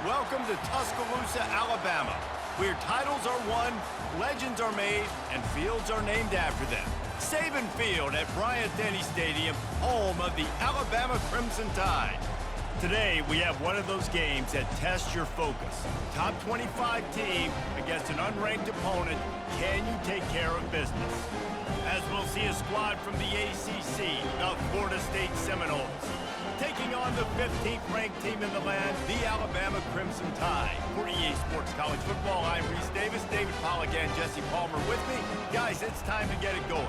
Welcome to Tuscaloosa, Alabama, where titles are won, legends are made, and fields are named after them. Saban Field at Bryant-Denny Stadium, home of the Alabama Crimson Tide. Today, we have one of those games that tests your focus. Top 25 team against an unranked opponent. Can you take care of business? As we'll see a squad from the ACC, the Florida State Seminoles, taking on the 15th ranked team in the land, the Alabama Crimson Tide. For EA Sports College Football, I'm Reese Davis, David Pollack and Jesse Palmer with me. Guys, it's time to get it going.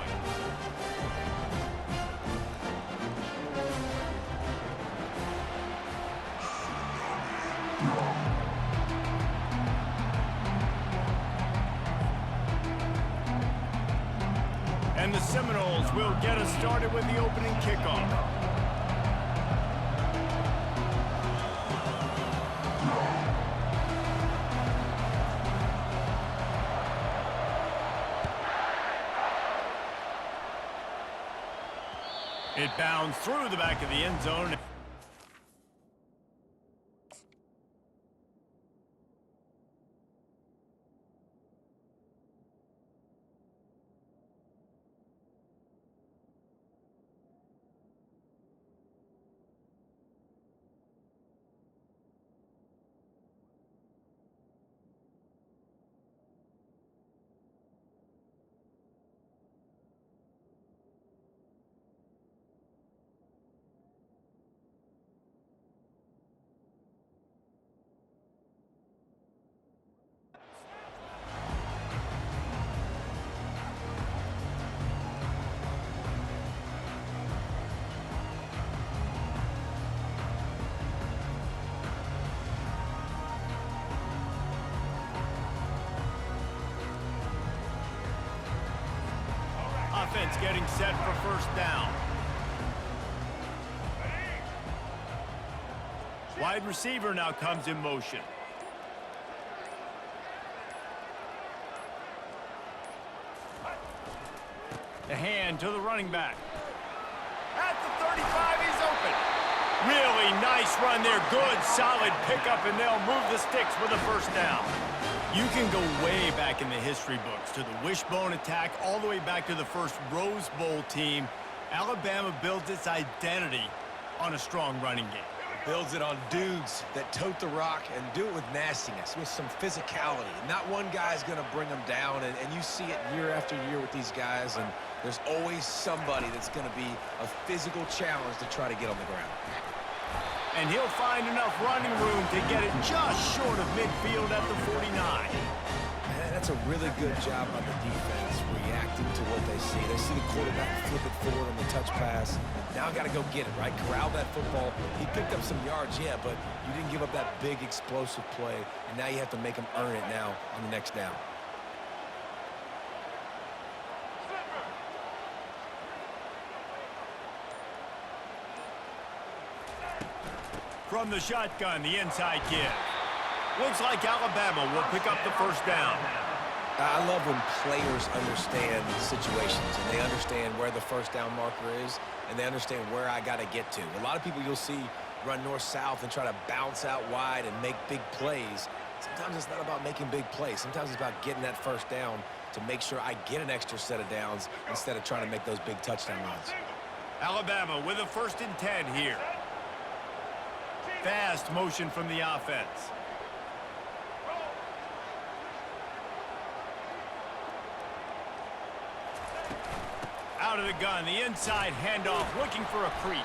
And the Seminoles will get us started with the opening kickoff. It bounds through the back of the end zone. Offense getting set for first down. Wide receiver now comes in motion. The hand to the running back. At the 35, he's open. Really nice run there. Good, solid pickup, and they'll move the sticks with a first down. You can go way back in the history books to the wishbone attack, all the way back to the first Rose Bowl team. Alabama builds its identity on a strong running game. Builds it on dudes that tote the rock and do it with nastiness, with some physicality. Not one guy's going to bring them down, and you see it year after year with these guys, and there's always somebody that's going to be a physical challenge to try to get on the ground. And he'll find enough running room to get it just short of midfield at the 49. Man, that's a really good job on the defense, reacting to what they see. They see the quarterback flip it forward on the touch pass. Now I got to go get it, right? Corral that football. He picked up some yards, yeah, but you didn't give up that big explosive play, and now you have to make him earn it now on the next down. From the shotgun, the inside give. Looks like Alabama will pick up the first down. I love when players understand situations and they understand where the first down marker is and they understand where I got to get to. A lot of people you'll see run north-south and try to bounce out wide and make big plays. Sometimes it's not about making big plays. Sometimes it's about getting that first down to make sure I get an extra set of downs instead of trying to make those big touchdown runs. Alabama with a 1st and 10 here. Fast motion from the offense. Out of the gun, the inside handoff, looking for a crease.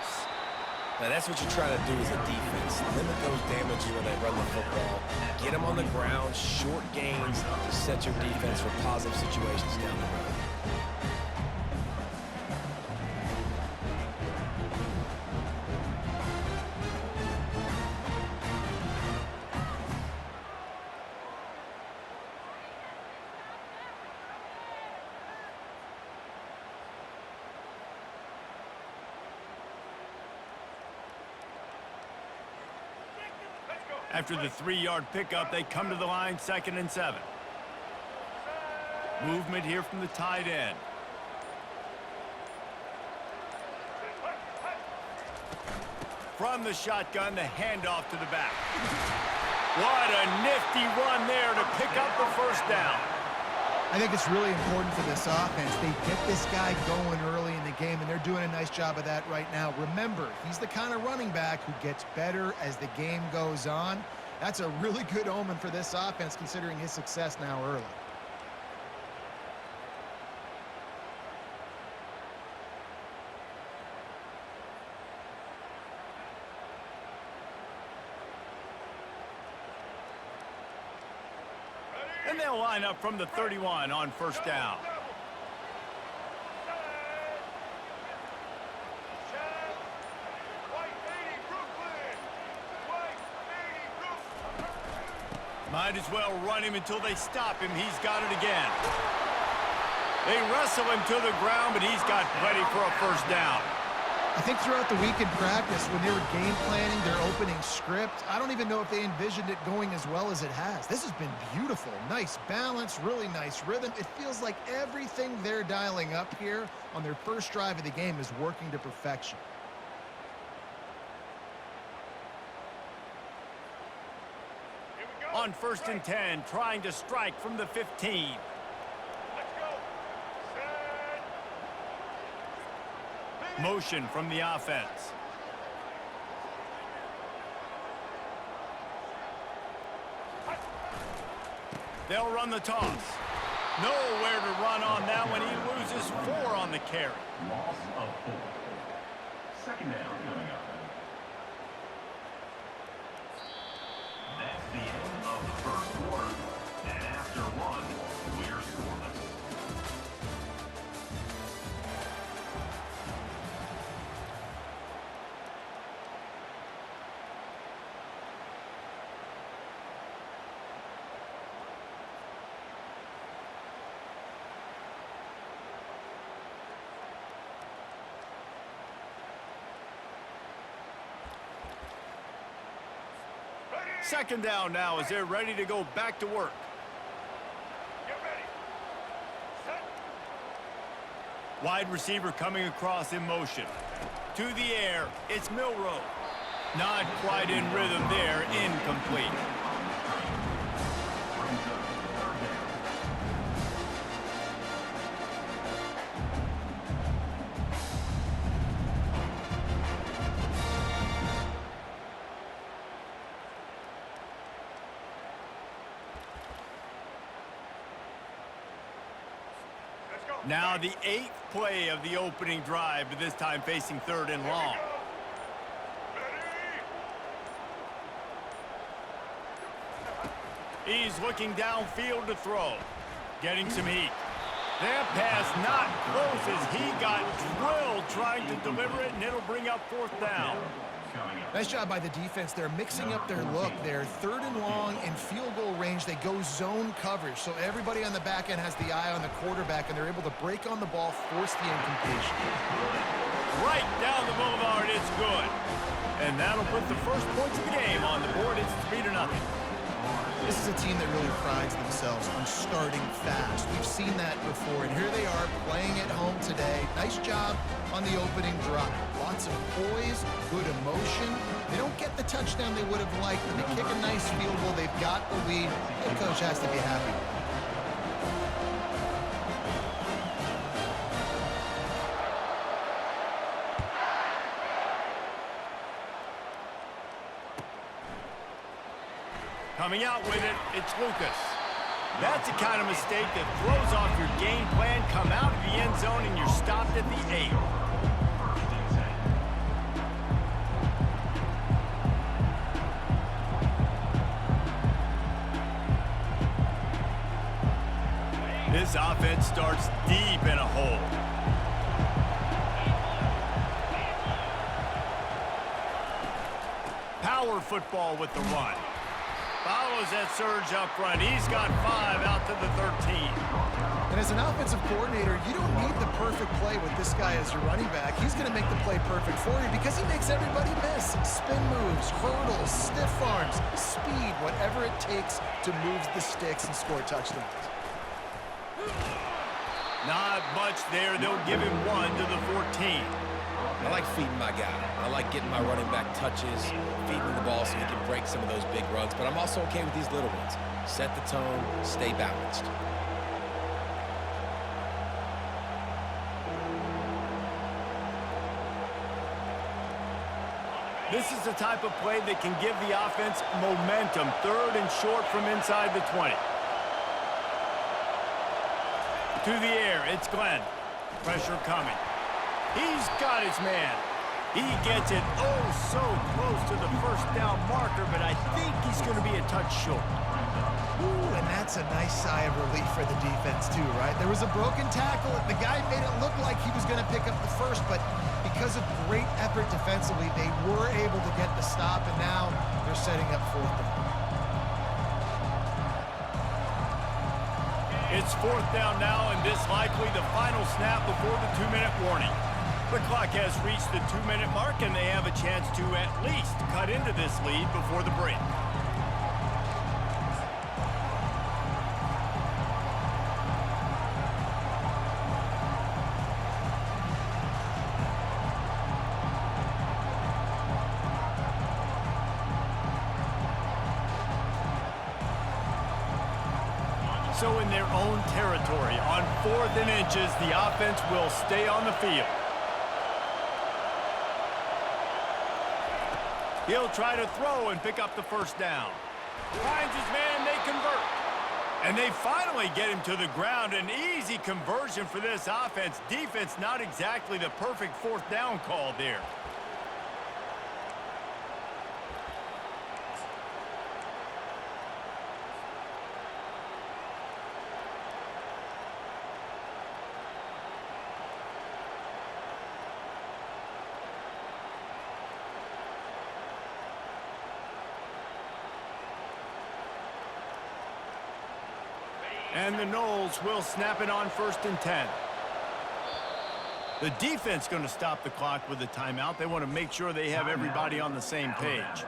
Now that's what you try to do as a defense. Limit those damages when they run the football. Get them on the ground, short gains to set your defense for positive situations down the road. After the 3-yard pickup, they come to the line 2nd and 7. Movement here from the tight end. From the shotgun, the handoff to the back. What a nifty run there to pick up the first down. I think it's really important for this offense. They get this guy going early in the game, and they're doing a nice job of that right now. Remember, he's the kind of running back who gets better as the game goes on. That's a really good omen for this offense, considering his success now early. And they'll line up from the 31 on first down. Might as well run him until they stop him. He's got it again. They wrestle him to the ground, but he's got plenty for a first down. I think throughout the week in practice, when they were game planning their opening script, I don't even know if they envisioned it going as well as it has. This has been beautiful. Nice balance, really nice rhythm. It feels like everything they're dialing up here on their first drive of the game is working to perfection. On 1st and 10, trying to strike from the 15. Motion from the offense. They'll run the toss. Nowhere to run on that one. He loses 4 on the carry. Loss of 4. Second down coming up. That's the end of the first quarter. And after 1, we're scoreless. Second down now as they're ready to go back to work. Get ready. Set. Wide receiver coming across in motion. To the air, it's Milroe. Not quite in rhythm there, incomplete. Now the 8th play of the opening drive, but this time facing 3rd and long. He's looking downfield to throw. Getting some heat. That pass not close as he got drilled trying to deliver it, and it'll bring up 4th down. Nice job by the defense. They're mixing up their look. They're 3rd and long in field goal range. They go zone coverage, so everybody on the back end has the eye on the quarterback, and they're able to break on the ball, force the incompletion. Right down the boulevard, it's good. And that'll put the first points of the game on the board. It's 3-0. This is a team that really prides themselves on starting fast. We've seen that before, and here they are playing at home today. Nice job on the opening drive. Lots of poise, good emotion. They don't get the touchdown they would have liked, but they kick a nice field goal. They've got the lead. Head coach has to be happy. Coming out with it, it's Lucas. That's the kind of mistake that throws off your game plan. Come out of the end zone and you're stopped at the 8. This offense starts deep in a hole. Power football with the run. Follows that surge up front. He's got 5 out to the 13. And as an offensive coordinator, you don't need the perfect play with this guy as your running back. He's going to make the play perfect for you because he makes everybody miss. Spin moves, hurdles, stiff arms, speed, whatever it takes to move the sticks and score touchdowns. Not much there. They'll give him 1 to the 14. I like feeding my guy. I like getting my running back touches, feeding him the ball so he can break some of those big runs, but I'm also okay with these little ones. Set the tone, stay balanced. This is the type of play that can give the offense momentum. 3rd and short from inside the 20. To the air, it's Glenn. Pressure coming. He's got his man. He gets it oh so close to the first down marker, but I think he's going to be a touch short. Ooh, and that's a nice sigh of relief for the defense too, right? There was a broken tackle, and the guy made it look like he was going to pick up the first, but because of great effort defensively, they were able to get the stop, and now they're setting up 4th down. It's 4th down now, and this likely the final snap before the 2-minute warning. The clock has reached the 2-minute mark, and they have a chance to at least cut into this lead before the break. So in their own territory, on 4th and inches, the offense will stay on the field. He'll try to throw and pick up the first down. Finds his man, they convert. And they finally get him to the ground. An easy conversion for this offense. Defense not exactly the perfect 4th down call there. And the Noles will snap it on 1st and 10. The defense going to stop the clock with a timeout. They want to make sure they have everybody on the same page.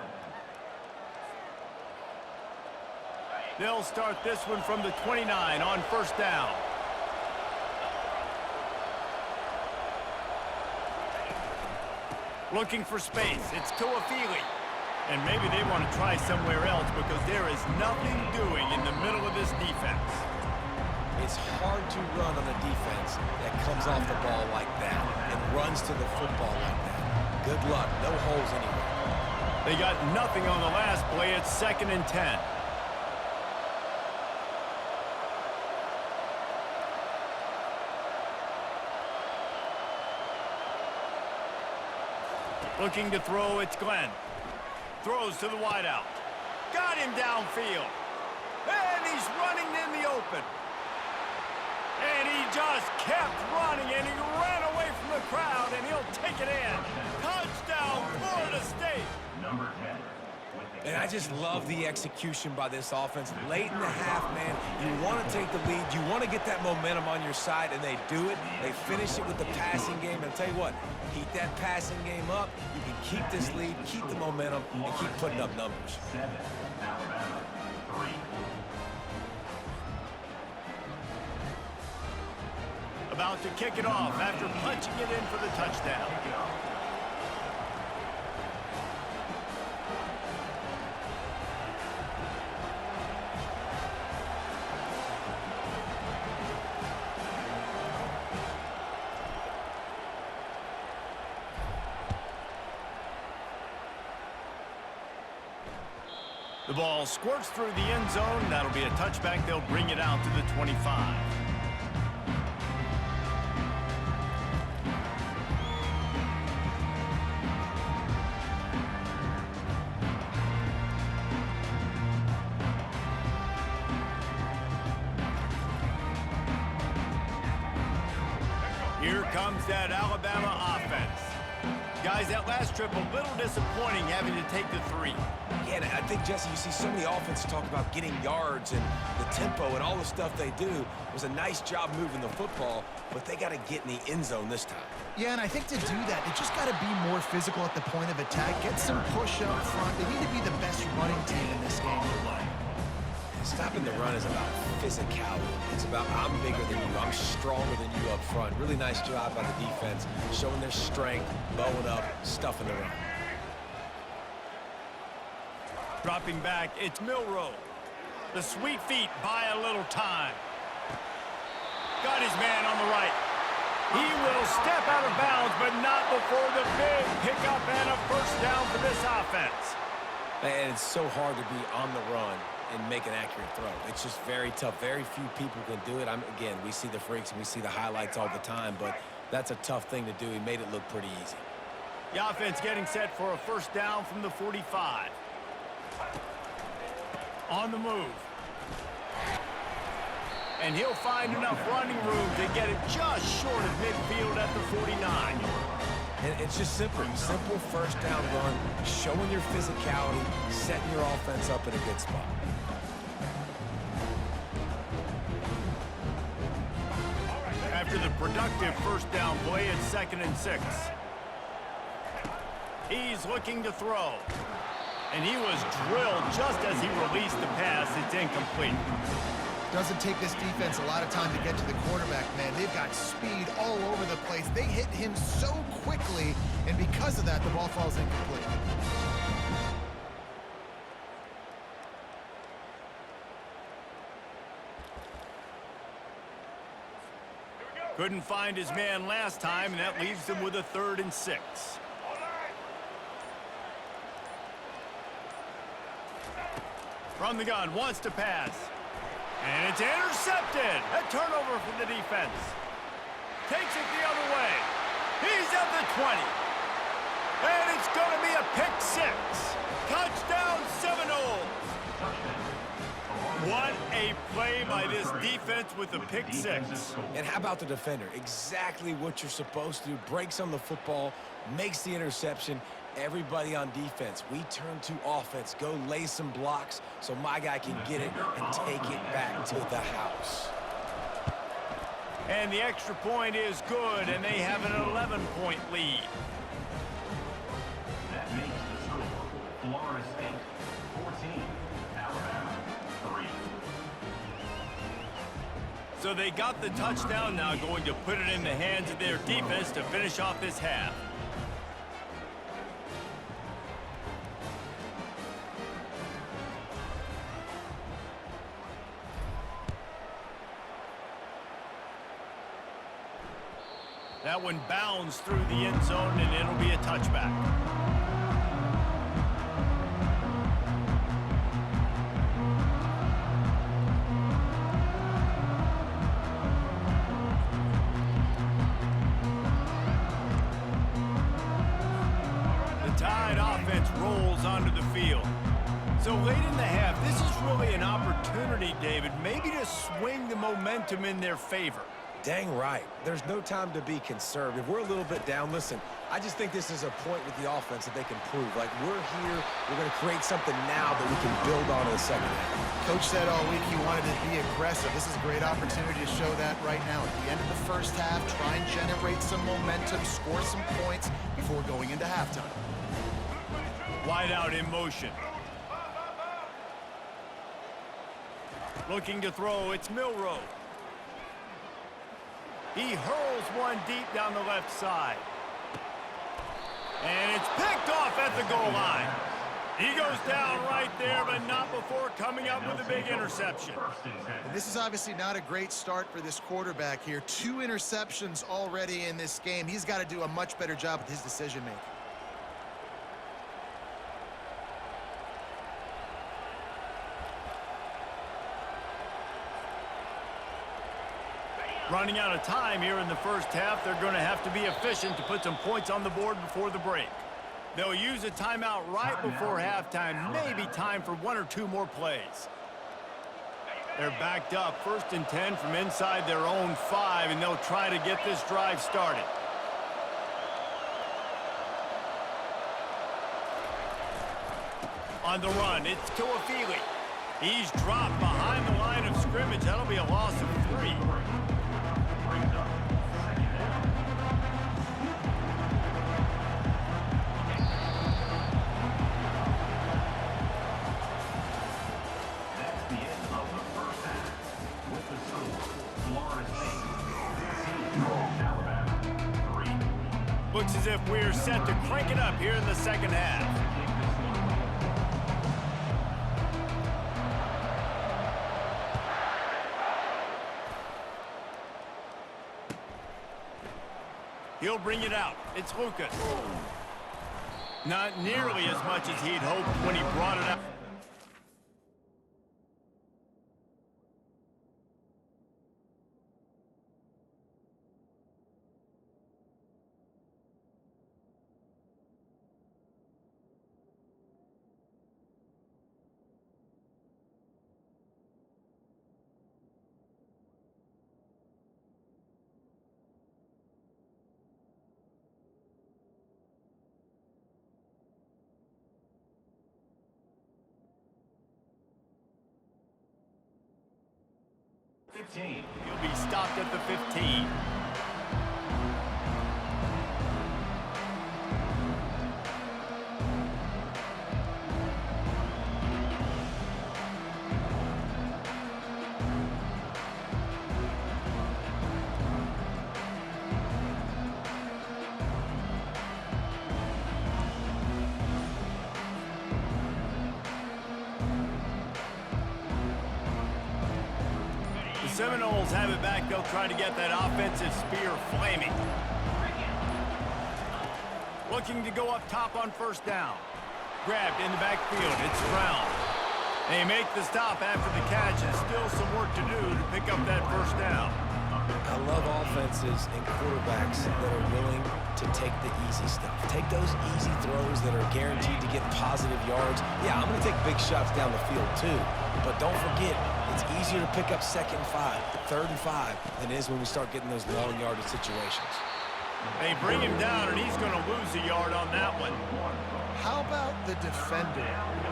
They'll start this one from the 29 on 1st down. Looking for space. It's Tuafili. And maybe they want to try somewhere else because there is nothing doing in the middle of this defense. It's hard to run on a defense that comes off the ball like that and runs to the football like that. Good luck. No holes anywhere. They got nothing on the last play. It's 2nd and 10. Looking to throw, it's Glenn. Throws to the wideout. Got him downfield. And he's running in the open. And he just kept running, and he ran away from the crowd, and he'll take it in. Touchdown, Florida State. Number 10. And I just love the execution by this offense. Late in the half, man, you want to take the lead. You want to get that momentum on your side, and they do it. They finish it with the passing game. And I'll tell you what, keep that passing game up. You can keep this lead, keep the momentum, and keep putting up numbers. 7, Alabama, 3. About to kick it off after punching it in for the touchdown. The ball squirts through the end zone. That'll be a touchback. They'll bring it out to the 25. Here comes that Alabama offense. Guys, that last trip a little disappointing having to take the 3. Yeah, and I think, Jesse, you see so many offenses talk about getting yards and the tempo and all the stuff they do. It was a nice job moving the football, but they got to get in the end zone this time. Yeah, and I think to do that, they just got to be more physical at the point of attack, get some push up front. They need to be the best running team in this game. Stopping the run is about physicality. It's about I'm bigger than you, I'm stronger than you up front. Really nice job by the defense, showing their strength, bowing up, stuffing the run. Dropping back, it's Milroe. The sweet feet buy a little time. Got his man on the right. He will step out of bounds, but not before the big pickup and a first down for this offense. And it's so hard to be on the run and make an accurate throw. It's just very tough. Very few people can do it. Again, we see the freaks and we see the highlights all the time, but that's a tough thing to do. He made it look pretty easy. The offense getting set for a first down from the 45. On the move. And he'll find enough running room to get it just short of midfield at the 49. And it's just simple first down run, showing your physicality, setting your offense up in a good spot. After the productive first down play, it's 2nd and 6. He's looking to throw. And he was drilled just as he released the pass. It's incomplete. Doesn't take this defense a lot of time to get to the quarterback, man. They've got speed all over the place. They hit him so quickly, and because of that, the ball falls incomplete. Couldn't find his man last time, and that leaves him with a 3rd and 6. From the gun, wants to pass. And it's intercepted. A turnover for the defense. Takes it the other way. He's at the 20. And it's going to be a pick 6. Touchdown Seminoles. What a play by this defense with a pick 6. And how about the defender? Exactly what you're supposed to do. Breaks on the football, makes the interception. Everybody on defense, we turn to offense. Go lay some blocks so my guy can get it and take it back to the house. And the extra point is good, and they have an 11-point lead. That makes the score Florida State 14, Alabama 3. So they got the touchdown, now going to put it in the hands of their defense to finish off this half. That one bounds through the end zone, and it'll be a touchback. The Tide offense rolls onto the field. So late in the half, this is really an opportunity, David, maybe to swing the momentum in their favor. Dang right. There's no time to be conservative. We're a little bit down. Listen, I just think this is a point with the offense that they can prove. Like, we're here, we're going to create something now that we can build on in the second half. Coach said all week he wanted to be aggressive. This is a great opportunity to show that right now. At the end of the first half, try and generate some momentum, score some points before going into halftime. Wide out in motion. Looking to throw, it's Milroe. He hurls one deep down the left side. And it's picked off at the goal line. He goes down right there, but not before coming up with a big interception. And this is obviously not a great start for this quarterback here. 2 interceptions already in this game. He's got to do a much better job with his decision-making. Running out of time here in the first half, they're going to have to be efficient to put some points on the board before the break. They'll use a timeout right before halftime, maybe time for 1 or 2 more plays. They're backed up, 1st and 10 from inside their own 5, and they'll try to get this drive started. On the run, it's Toafili. He's dropped behind the line of scrimmage. That'll be a loss of 3. Looks as if we're set to crank it up here in the second half. He'll bring it out. It's Lucas. Not nearly as much as he'd hoped when he brought it out. He'll be stopped at the 15. Seminoles have it back. They'll try to get that offensive spear flaming. Looking to go up top on first down. Grabbed in the backfield. It's Brown. They make the stop after the catch, and still some work to do to pick up that first down. I love offenses and quarterbacks that are willing to take the easy stuff. Take those easy throws that are guaranteed to get positive yards. Yeah, I'm going to take big shots down the field too, but don't forget, it's easier to pick up 2nd and 5, 3rd and 5 than it is when we start getting those long yardage situations. They bring him down, and he's going to lose a yard on that one. How about the defender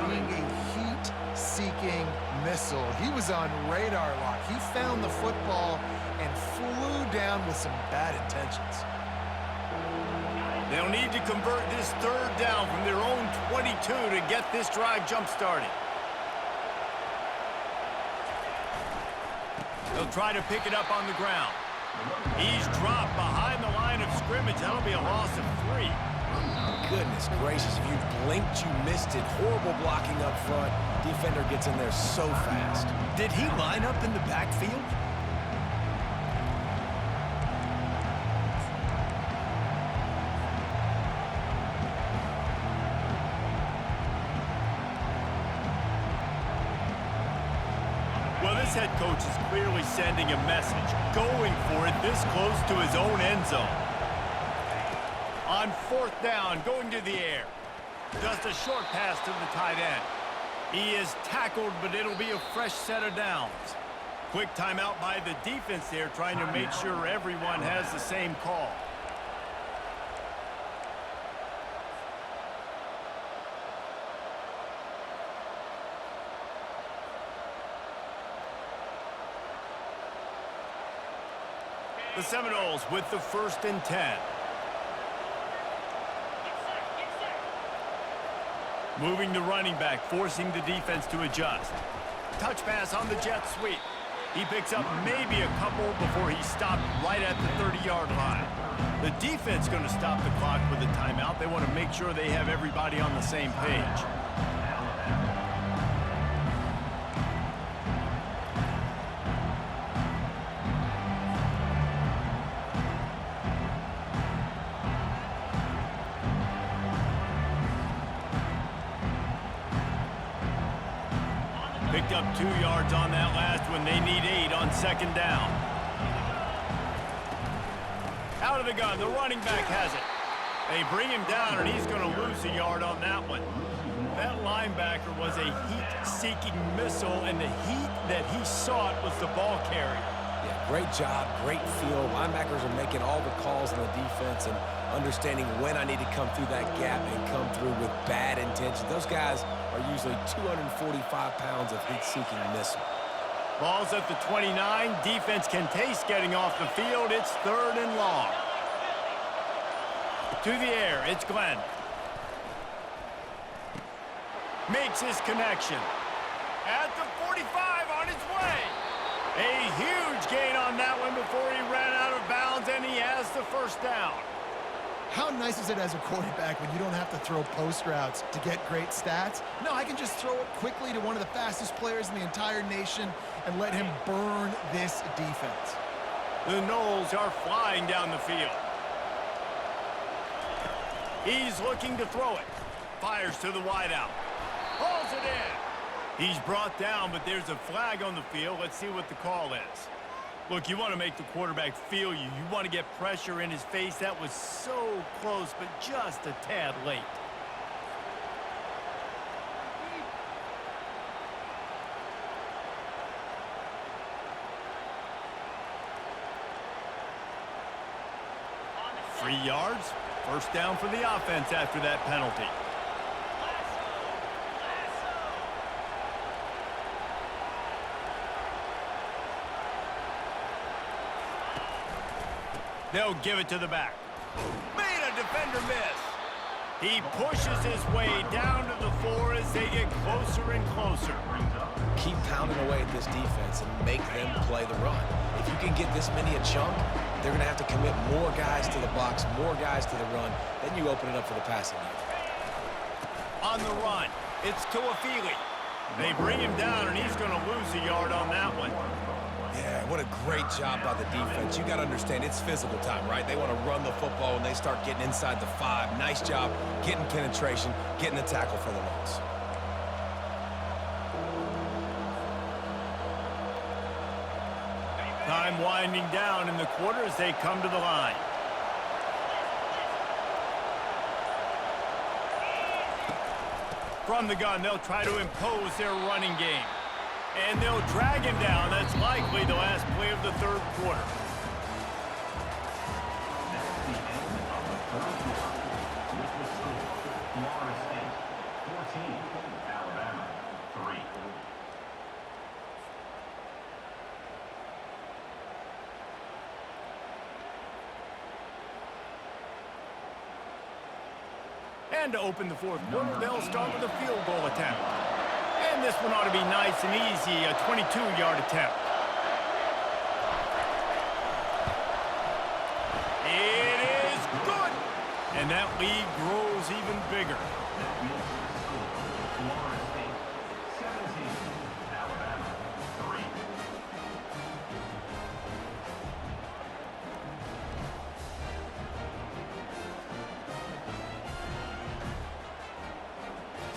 being a heat-seeking missile? He was on radar lock. He found the football and flew down with some bad intentions. They'll need to convert this 3rd down from their own 22 to get this drive jump-started. They'll try to pick it up on the ground. He's dropped behind the line of scrimmage. That'll be a loss of 3. Goodness gracious, if you blinked, you missed it. Horrible blocking up front. Defender gets in there so fast. Did he line up in the backfield? Well, this head coach is clearly sending a message, going for it this close to his own end zone. On 4th down, going to the air. Just a short pass to the tight end. He is tackled, but it'll be a fresh set of downs. Quick timeout by the defense there, trying to make sure everyone has the same call. The Seminoles with the 1st and 10. Moving the running back, forcing the defense to adjust. Touch pass on the jet sweep. He picks up maybe a couple before he's stopped right at the 30-yard line. The defense going to stop the clock with a timeout. They want to make sure they have everybody on the same page. Picked up 2 yards on that last one. They need 8 on 2nd down. Out of the gun. The running back has it. They bring him down, and he's going to lose a yard on that one. That linebacker was a heat-seeking missile, and the heat that he sought was the ball carrier. Yeah, great job, great feel. Linebackers are making all the calls on the defense and understanding when I need to come through that gap and come through with bad intentions. Those guys are usually 245 pounds of heat-seeking missile. Ball's at the 29. Defense can taste getting off the field. It's 3rd and long. To the air, it's Glenn. Makes his connection. At the 45 on his way. A huge gain on that one before he ran out of bounds, and he has the 1st down. How nice is it as a quarterback when you don't have to throw post routes to get great stats? No, I can just throw it quickly to one of the fastest players in the entire nation and let him burn this defense. The Noles are flying down the field. He's looking to throw it. Fires to the wideout. Hauls it in. He's brought down, but there's a flag on the field. Let's see what the call is. Look, you want to make the quarterback feel you. You want to get pressure in his face. That was so close, but just a tad late. Three yards. First down for the offense after that penalty. They'll give it to the back. Made a defender miss. He pushes his way down to the 4 as they get closer and closer. Keep pounding away at this defense and make them play the run. If you can get this many a chunk, they're going to have to commit more guys to the box, more guys to the run. Then you open it up for the passing game. On the run, it's Tuafili. They bring him down, and he's going to lose a yard on that one. Yeah, what a great job by the defense. You got to understand, it's physical time, right? They want to run the football when they start getting inside the 5. Nice job getting penetration, getting the tackle for the loss. Time winding down in the quarter as they come to the line. From the gun, they'll try to impose their running game. And they'll drag him down. That's likely the last play of the third quarter. That's the end of the third quarter. With the score, Florida State 14, Alabama 3. And to open the fourth quarter, they'll start with a field goal attempt. And this one ought to be nice and easy, a 22-yard attempt. It is good! And that lead grows even bigger. That makes the score Florida State 17, Alabama 3.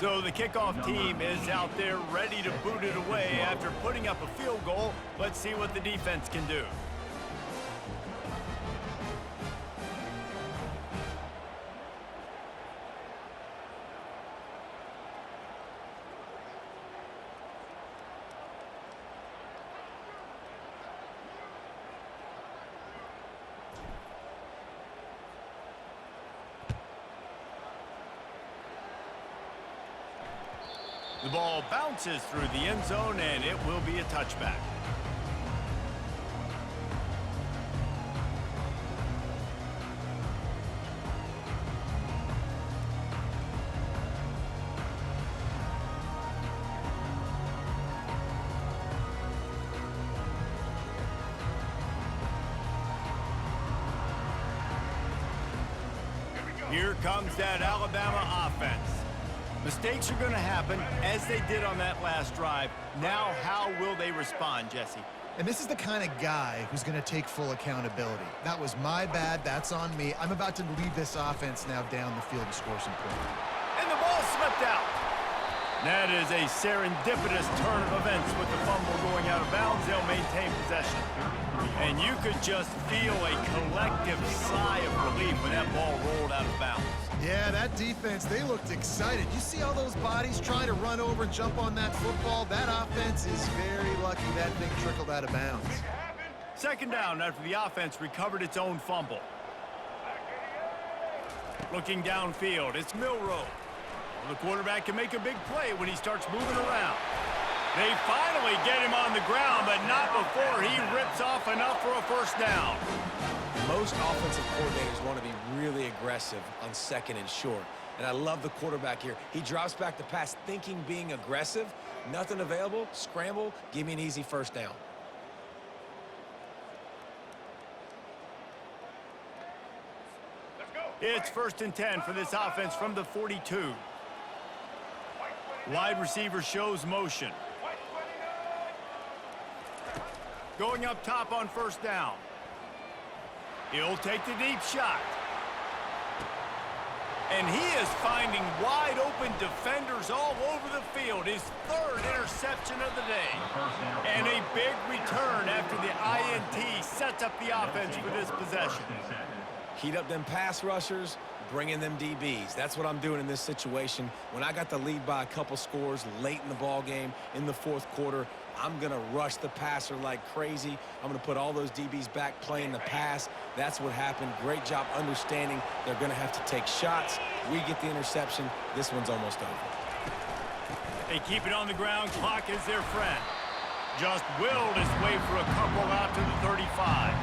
So the kickoff team is out there ready to boot it away after putting up a field goal. Let's see what the defense can do. The ball bounces through the end zone, and it will be a touchback. Here comes that Alabama offense. Mistakes are going to happen, as they did on that last drive. Now, how will they respond, Jesse? And this is the kind of guy who's going to take full accountability. That was my bad. That's on me. I'm about to lead this offense now down the field and score some points. And the ball slipped out. That is a serendipitous turn of events with the fumble going out of bounds. They'll maintain possession. And you could just feel a collective sigh of relief when that ball rolled out of bounds. Yeah, that defense, they looked excited. You see all those bodies trying to run over and jump on that football? That offense is very lucky that thing trickled out of bounds. Second down after the offense recovered its own fumble. Looking downfield, it's Milroe. The quarterback can make a big play when he starts moving around. They finally get him on the ground, but not before he rips off enough for a first down. Most offensive coordinators want to be really aggressive on second and short. And I love the quarterback here. He drops back the pass thinking being aggressive. Nothing available. Scramble. Give me an easy first down. It's 1st and 10 for this offense from the 42. Wide receiver shows motion. Going up top on first down. He'll take the deep shot. And he is finding wide-open defenders all over the field. His third interception of the day. And a big return after the INT sets up the offense for this possession. Heat up them pass rushers, bring in them DBs. That's what I'm doing in this situation. When I got the lead by a couple scores late in the ball game in the fourth quarter, I'm going to rush the passer like crazy. I'm going to put all those DBs back playing the pass. That's what happened. Great job understanding they're going to have to take shots. We get the interception. This one's almost over. They keep it on the ground. Clock is their friend. Just willed his way for a couple out to the 35.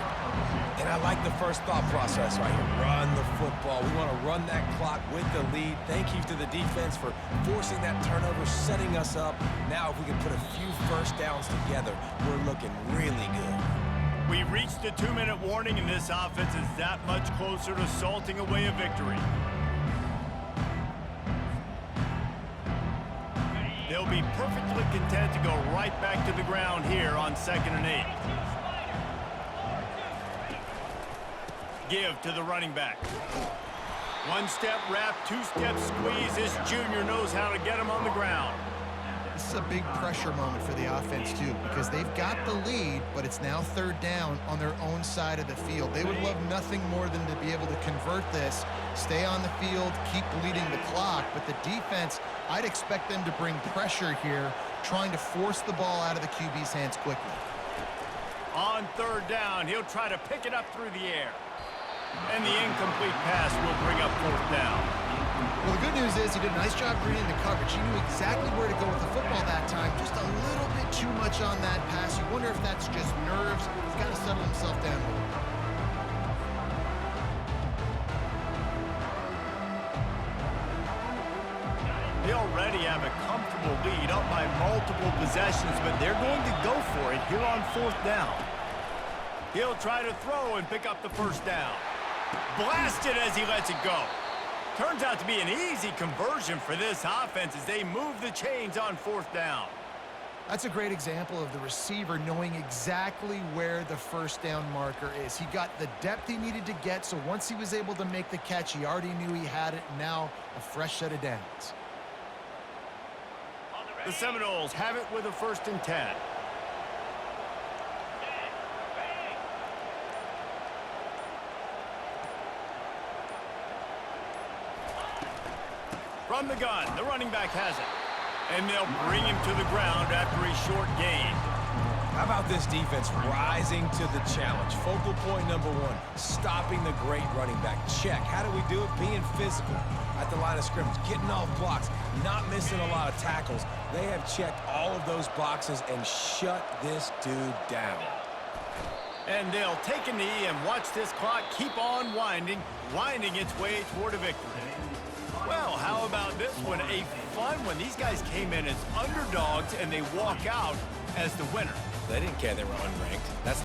And I like the first thought process right here. Run the football. We want to run that clock with the lead. Thank you to the defense for forcing that turnover, setting us up. Now if we can put a few first downs together, we're looking really good. We reached the 2-minute warning, and this offense is that much closer to salting away a victory. They'll be perfectly content to go right back to the ground here on 2nd and 8. Give to the running back. One-step wrap, two-step squeeze. This junior knows how to get him on the ground. This is a big pressure moment for the offense, too, because they've got the lead, but it's now 3rd down on their own side of the field. They would love nothing more than to be able to convert this, stay on the field, keep bleeding the clock, but the defense, I'd expect them to bring pressure here, trying to force the ball out of the QB's hands quickly. On 3rd down, he'll try to pick it up through the air. And the incomplete pass will bring up 4th down. Well, the good news is he did a nice job reading the coverage. He knew exactly where to go with the football that time. Just a little bit too much on that pass. You wonder if that's just nerves. He's got to settle himself down a little bit. They already have a comfortable lead, up by multiple possessions, but they're going to go for it here on 4th down. He'll try to throw and pick up the 1st down. Blasted as he lets it go. Turns out to be an easy conversion for this offense as they move the chains on 4th down. That's a great example of the receiver knowing exactly where the 1st down marker is. He got the depth he needed to get, so once he was able to make the catch, he already knew he had it. Now a fresh set of downs. The Seminoles have it with a 1st and 10. From the gun, the running back has it. And they'll bring him to the ground after a short gain. How about this defense rising to the challenge? Focal point number 1, stopping the great running back. Check. How do we do it? Being physical at the line of scrimmage, getting off blocks, not missing a lot of tackles. They have checked all of those boxes and shut this dude down. And they'll take a knee and watch this clock keep on winding its way toward a victory. Well, how about this one? A fun one. These guys came in as underdogs, and they walk out as the winner. They didn't care they were unranked. That's